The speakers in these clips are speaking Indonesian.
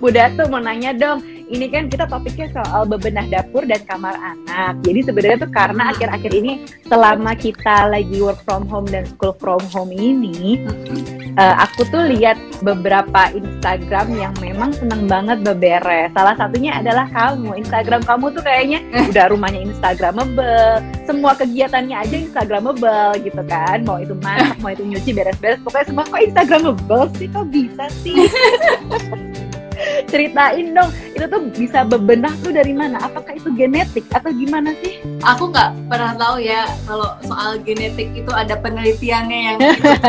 Datu mau nanya dong, ini kan kita topiknya soal bebenah dapur dan kamar anak. Jadi sebenarnya tuh karena akhir-akhir ini selama kita lagi work from home dan school from home ini, aku tuh lihat beberapa Instagram yang memang seneng banget beberes. Salah satunya adalah kamu. Instagram kamu tuh kayaknya udah rumahnya Instagramable, semua kegiatannya aja Instagramable gitu kan. Mau itu masak, mau itu nyuci, beres-beres, pokoknya semua kok Instagramable sih, kok bisa sih? Ceritain dong, itu tuh bisa bebenah tuh dari mana? Apakah itu genetik atau gimana sih? Aku nggak pernah tahu ya kalau soal genetik itu ada penelitiannya yang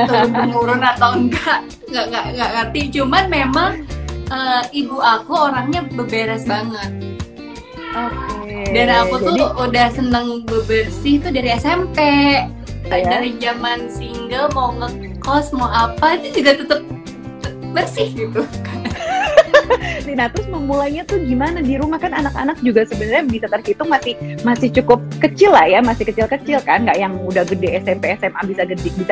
turun-temurun atau enggak ngerti. Cuman memang ibu aku orangnya beberes banget. Oke. Dan aku tuh udah seneng bebersih tuh dari SMP. Dari zaman single mau ngekos mau apa itu juga tetap bersih gitu. Nah, terus memulainya tuh gimana? Di rumah kan anak-anak juga sebenarnya bisa terhitung masih cukup kecil lah ya, masih kecil-kecil kan, nggak yang udah gede SMP SMA bisa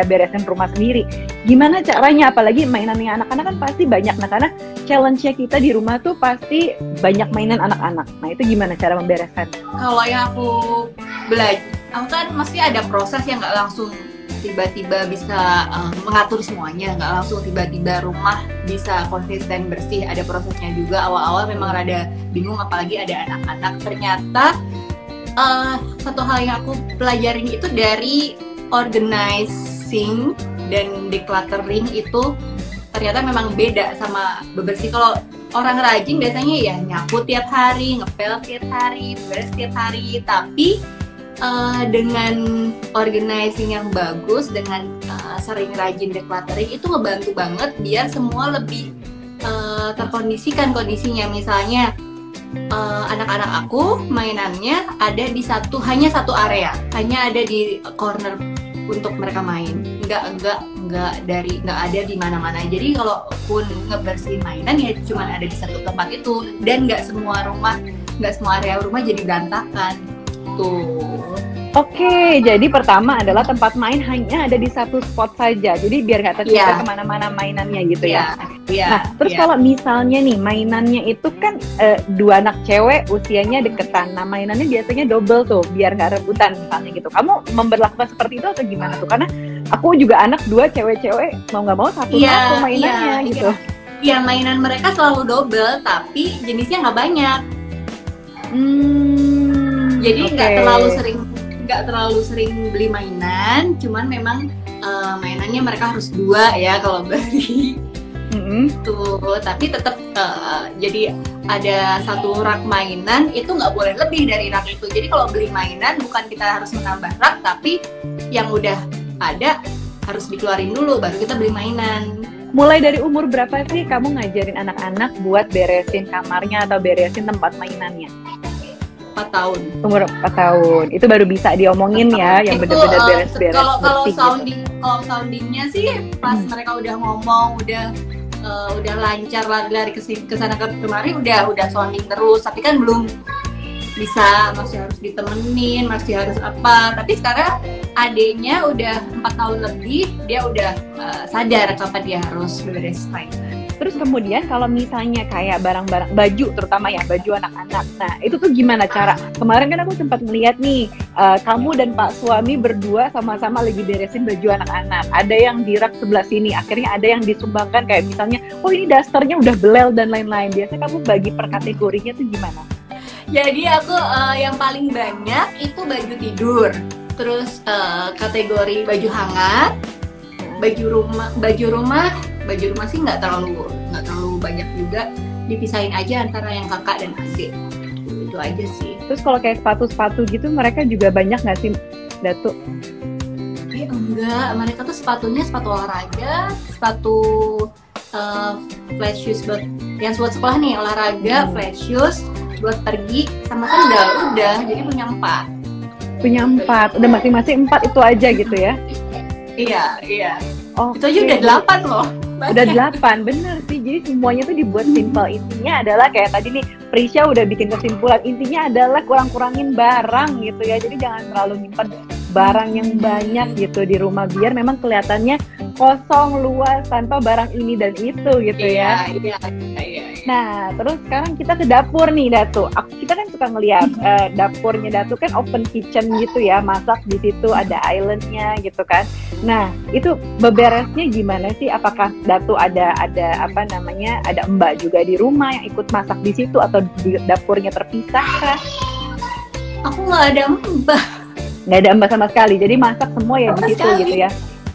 beresin rumah sendiri. Gimana caranya? Apalagi mainannya anak-anak kan pasti banyak. Nah, karena challenge-nya kita di rumah tuh pasti banyak mainan anak-anak. Nah, itu gimana cara membereskan? Kalau yang aku belajar, aku kan mesti ada proses yang nggak langsung tiba-tiba bisa mengatur semuanya, nggak langsung tiba-tiba rumah bisa konsisten bersih, ada prosesnya juga. Awal-awal memang rada bingung, apalagi ada anak-anak. Ternyata satu hal yang aku pelajarin itu dari organizing dan decluttering itu ternyata memang beda sama bebersih. Kalau orang rajin biasanya ya nyapu tiap hari, ngepel tiap hari, beres tiap hari, tapi dengan organizing yang bagus, dengan sering rajin decluttering itu ngebantu banget biar semua lebih terkondisikan kondisinya. Misalnya anak-anak aku mainannya ada di hanya satu area, hanya ada di corner untuk mereka main, nggak ada di mana-mana. Jadi kalaupun ngebersihin mainan ya cuma ada di satu tempat itu, dan nggak semua area rumah jadi berantakan. Oke, jadi pertama adalah tempat main hanya ada di satu spot saja, jadi biar nggak tersebar kemana-mana mainannya gitu ya. Nah, terus kalau misalnya nih mainannya itu kan dua anak cewek usianya deketan, nah mainannya biasanya double tuh, biar nggak rebutan misalnya gitu. Kamu memperlakukan seperti itu atau gimana tuh? Karena aku juga anak dua cewek-cewek, mau nggak mau satu mainannya gitu. Iya, mainan mereka selalu double, tapi jenisnya nggak banyak. Jadi nggak terlalu sering beli mainan, cuman memang mainannya mereka harus dua ya kalau beli. Tuh, tapi tetap jadi ada satu rak mainan itu nggak boleh lebih dari rak itu. Jadi kalau beli mainan bukan kita harus menambah rak, tapi yang udah ada harus dikeluarin dulu baru kita beli mainan. Mulai dari umur berapa sih kamu ngajarin anak-anak buat beresin kamarnya atau beresin tempat mainannya? 4 tahun. Umur 4 tahun. Itu baru bisa diomongin ya, yang benar-benar beres-beres. Kalau soundingnya sih pas mereka udah ngomong, udah lancar lari ke sana kemari, udah sounding terus. Tapi kan belum bisa, masih harus ditemenin, masih harus apa. Tapi sekarang adiknya udah 4 tahun lebih, dia udah sadar kapan dia harus beres mainan. Terus kemudian kalau misalnya kayak barang-barang baju, terutama ya baju anak-anak, nah itu tuh gimana cara? Kemarin kan aku sempat melihat nih, kamu dan Pak suami berdua sama-sama lagi beresin baju anak-anak. Ada yang di rak sebelah sini, akhirnya ada yang disumbangkan kayak misalnya, oh ini dasternya udah belel dan lain-lain. Biasanya kamu bagi per kategorinya tuh gimana? Jadi aku yang paling banyak itu baju tidur, terus kategori baju hangat, baju rumah sih nggak terlalu banyak juga, dipisahin aja antara yang kakak dan adik, itu aja sih. Terus kalau kayak sepatu gitu mereka juga banyak nggak sih, Datu? Enggak, mereka tuh sepatunya sepatu olahraga, sepatu flat shoes buat sekolah nih, olahraga, flat shoes buat pergi, sama sandal, udah, jadi punya 4. Udah masing-masing 4 itu aja gitu ya? Iya. Itu aja udah 8 loh. Udah 8, bener sih. Jadi semuanya tuh dibuat simple. Intinya adalah kayak tadi nih, Prisya udah bikin kesimpulan. Intinya adalah kurang-kurangin barang gitu ya. Jadi jangan terlalu nyimpen barang yang banyak gitu di rumah, biar memang kelihatannya kosong, luas, tanpa barang ini dan itu gitu ya. Iya. Nah, terus sekarang kita ke dapur nih, Datu. Kita kan suka ngeliat dapurnya Datu kan open kitchen gitu ya, masak di situ ada islandnya gitu kan. Nah, itu beberesnya gimana sih? Apakah Datu ada apa namanya, ada mbak juga di rumah yang ikut masak di situ atau di dapurnya terpisah kah? Aku nggak ada mbak. Nggak ada mbak sama sekali. Jadi masak semua ya di situ gitu ya?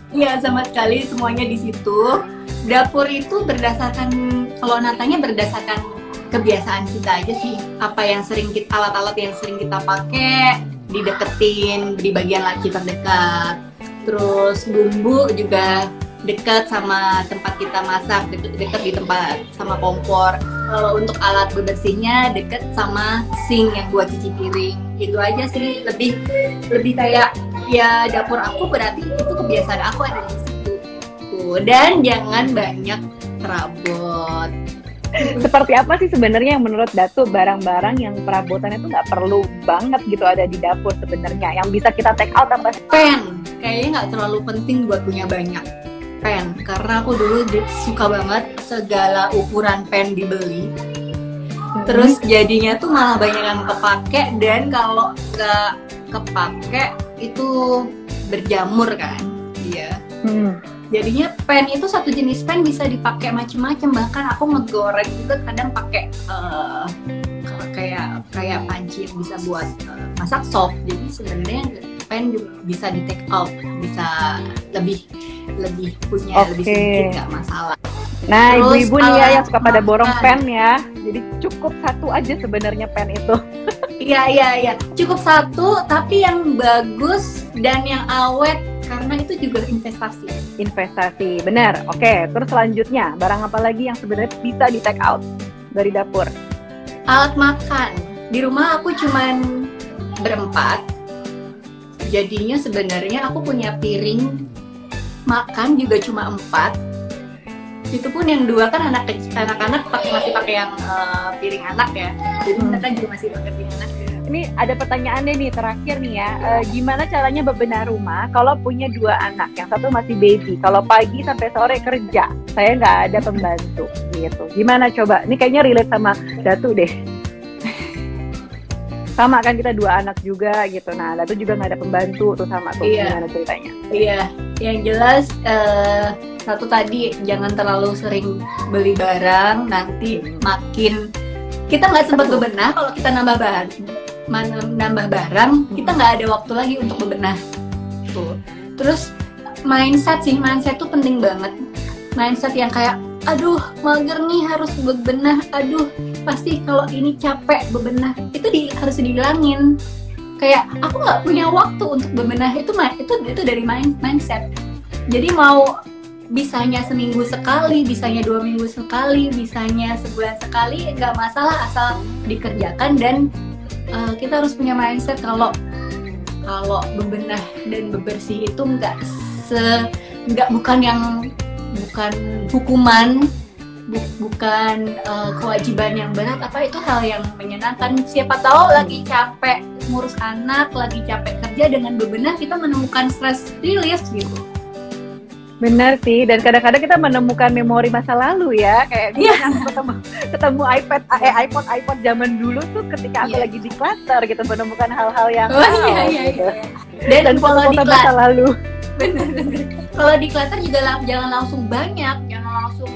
Iya, sama sekali semuanya di situ. Dapur itu berdasarkan, kalau Natanya berdasarkan kebiasaan kita aja sih. Apa yang sering kita, alat-alat yang sering kita pakai dideketin di bagian laci terdekat. Terus bumbu juga dekat sama tempat kita masak, dekat di tempat sama kompor. Kalau untuk alat bebersihnya deket sama sink yang buat cuci piring. Itu aja sih, lebih kayak ya dapur aku berarti itu kebiasaan aku ada di situ. Dan jangan banyak perabot. Seperti apa sih sebenarnya yang menurut Datu barang-barang yang perabotannya tuh nggak perlu banget gitu ada di dapur sebenarnya, yang bisa kita take out apa? Pen, kayaknya nggak terlalu penting buat punya banyak pen, karena aku dulu suka banget segala ukuran pen dibeli. Terus jadinya tuh malah banyak yang kepake, dan kalau nggak kepake itu berjamur kan, iya. Jadinya pen itu satu jenis pen bisa dipakai macam-macam, bahkan aku ngegoreng juga kadang pakai kayak panci yang bisa buat masak sop. Jadi sebenarnya pen juga bisa di take out, bisa lebih punya lebih sedikit, nggak masalah. Nah, ibu-ibu nih ya yang suka pada borong pen ya, jadi cukup satu aja sebenarnya pen itu. Iya, cukup satu tapi yang bagus dan yang awet, karena itu juga investasi, benar. Oke, terus selanjutnya barang apa lagi yang sebenarnya bisa di take out dari dapur? Alat makan. Di rumah aku cuman berempat, jadinya sebenarnya aku punya piring makan juga cuma 4. Itu pun yang 2 kan anak-anak masih pakai yang piring anak ya, jadi mereka juga masih pakai piring anak. Ini ada pertanyaannya nih terakhir nih ya, gimana caranya bebenah rumah kalau punya 2 anak, yang satu masih baby, kalau pagi sampai sore kerja, saya nggak ada pembantu gitu, gimana coba? Ini kayaknya relate sama Datu deh. Sama kan kita 2 anak juga gitu, nah Datu juga nggak ada pembantu tuh sama tuh, gimana ceritanya? Iya, yang jelas satu tadi jangan terlalu sering beli barang, nanti makin kita nggak sempat bebenah. Kalau kita nambah barang, kita nggak ada waktu lagi untuk bebenah tuh. Terus mindset tuh penting banget. Mindset yang kayak aduh mager nih harus bebenah, aduh pasti kalau ini capek bebenah, itu harus dihilangin. Kayak aku nggak punya waktu untuk bebenah, itu dari mindset. Jadi mau bisanya seminggu sekali, bisanya 2 minggu sekali, bisanya sebulan sekali, nggak masalah asal dikerjakan. Dan kita harus punya mindset kalau bebenah dan bebersih itu bukan hukuman, bukan kewajiban yang berat, apa itu hal yang menyenangkan. Siapa tahu lagi capek ngurus anak, lagi capek kerja, dengan bebenah kita menemukan stress release gitu. Benar sih, dan kadang-kadang kita menemukan memori masa lalu ya, kayak aku ketemu iPod zaman dulu tuh ketika aku lagi di clutter gitu, menemukan hal-hal yang gitu. Dan kalau di masa lalu. Bener. Kalau di clutter juga jangan langsung banyak, jangan langsung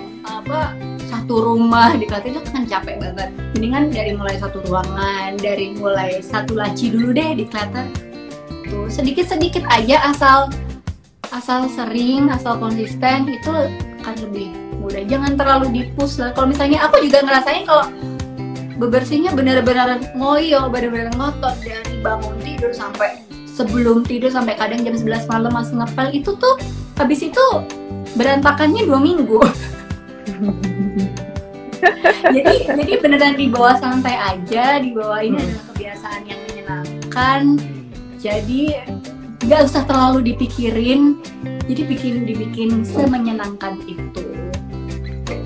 satu rumah di clutter, itu kan capek banget. Mendingan dari mulai satu ruangan, dari mulai satu laci dulu deh di clutter. Tuh sedikit-sedikit aja, asal sering, asal konsisten, itu akan lebih mudah. Jangan terlalu di-push lah. Kalau misalnya aku juga ngerasain kalau bebersihnya benar-benar ngoyo, benar-benar ngotot dari bangun tidur sampai sebelum tidur, sampai kadang jam 11 malam masih ngepel, itu tuh habis itu berantakannya 2 minggu. jadi beneran dibawa santai aja, dibawa ini adalah kebiasaan yang menyenangkan. Jadi nggak usah terlalu dipikirin, jadi dibikin semenyenangkan itu.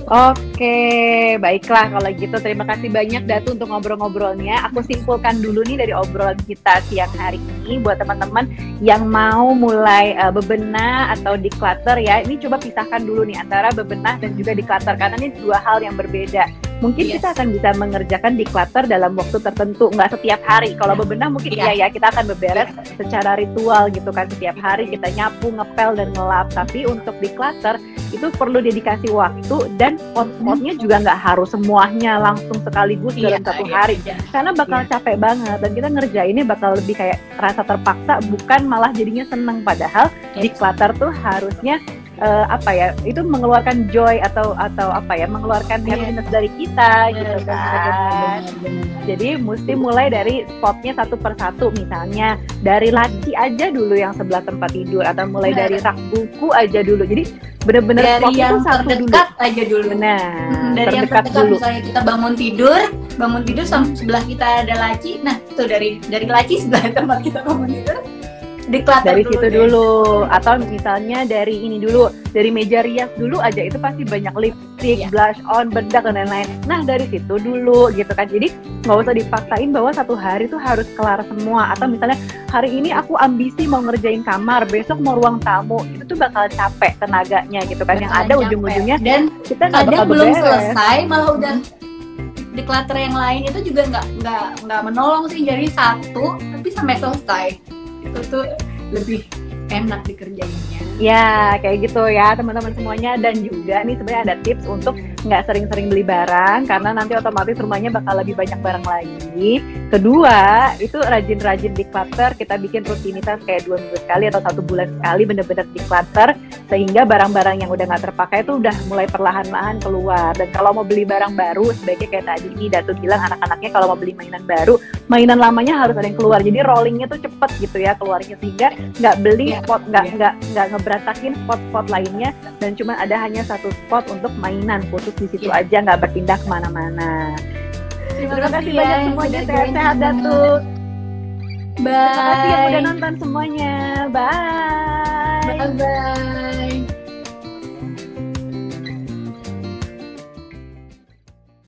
Oke, baiklah kalau gitu. Terima kasih banyak Datu untuk ngobrol-ngobrolnya. Aku simpulkan dulu nih dari obrolan kita siang hari ini buat teman-teman yang mau mulai bebenah atau declutter ya. Ini coba pisahkan dulu nih antara bebenah dan juga declutter karena ini dua hal yang berbeda. Mungkin kita akan bisa mengerjakan declutter dalam waktu tertentu, nggak setiap hari. Kalau bebenah mungkin ya kita akan beberes secara ritual gitu kan. Setiap hari kita nyapu, ngepel, dan ngelap. Tapi untuk declutter itu perlu dedikasi waktu dan spot-spotnya juga nggak harus semuanya langsung sekaligus dalam satu hari. Karena bakal capek banget dan kita ngerjainnya bakal lebih kayak rasa terpaksa, bukan malah jadinya seneng. Padahal declutter tuh harusnya itu mengeluarkan joy atau mengeluarkan happiness dari kita gitu kan. Jadi mesti mulai dari spotnya satu persatu, misalnya dari laci aja dulu yang sebelah tempat tidur, atau mulai dari rak buku aja dulu. Jadi bener-bener dari yang satu terdekat dulu aja dulu. Nah, dari yang terdekat dulu. Misalnya kita bangun tidur sebelah kita ada laci. Nah, itu dari laci sebelah tempat kita bangun tidur. Dari situ dulu, atau misalnya dari ini dulu, dari meja rias dulu aja itu pasti banyak lipstick, blush on, bedak dan lain-lain. Nah dari situ dulu gitu kan. Jadi nggak usah dipaksain bahwa satu hari tuh harus kelar semua. Atau misalnya hari ini aku ambisi mau ngerjain kamar, besok mau ruang tamu, itu tuh bakal capek tenaganya gitu kan. Yang ada ujung-ujungnya dan kita nggak bakal belum beberes. Selesai malah udah declutter yang lain itu juga nggak menolong sih. Jadi satu tapi sampai selesai itu tuh lebih enak dikerjainnya. Ya kayak gitu ya teman-teman semuanya. Dan juga nih sebenarnya ada tips untuk nggak sering-sering beli barang, karena nanti otomatis rumahnya bakal lebih banyak barang lagi. Kedua, itu rajin-rajin declutter. Kita bikin rutinitas kayak 2 minggu sekali atau 1 bulan sekali bener-bener declutter, sehingga barang-barang yang udah nggak terpakai itu udah mulai perlahan-lahan keluar. Dan kalau mau beli barang baru, sebaiknya kayak tadi ini Datu bilang, anak-anaknya kalau mau beli mainan baru, mainan lamanya harus ada yang keluar. Jadi rollingnya tuh cepet gitu ya keluarnya, sehingga nggak beli spot, nggak ngeberantakin spot-spot lainnya, dan cuma ada hanya satu spot untuk mainan khusus di situ aja, nggak berpindah kemana-mana. Terima kasih banyak semuanya, sehat-sehat Datu. Bye. Terima kasih yang udah nonton semuanya. Bye. Bye.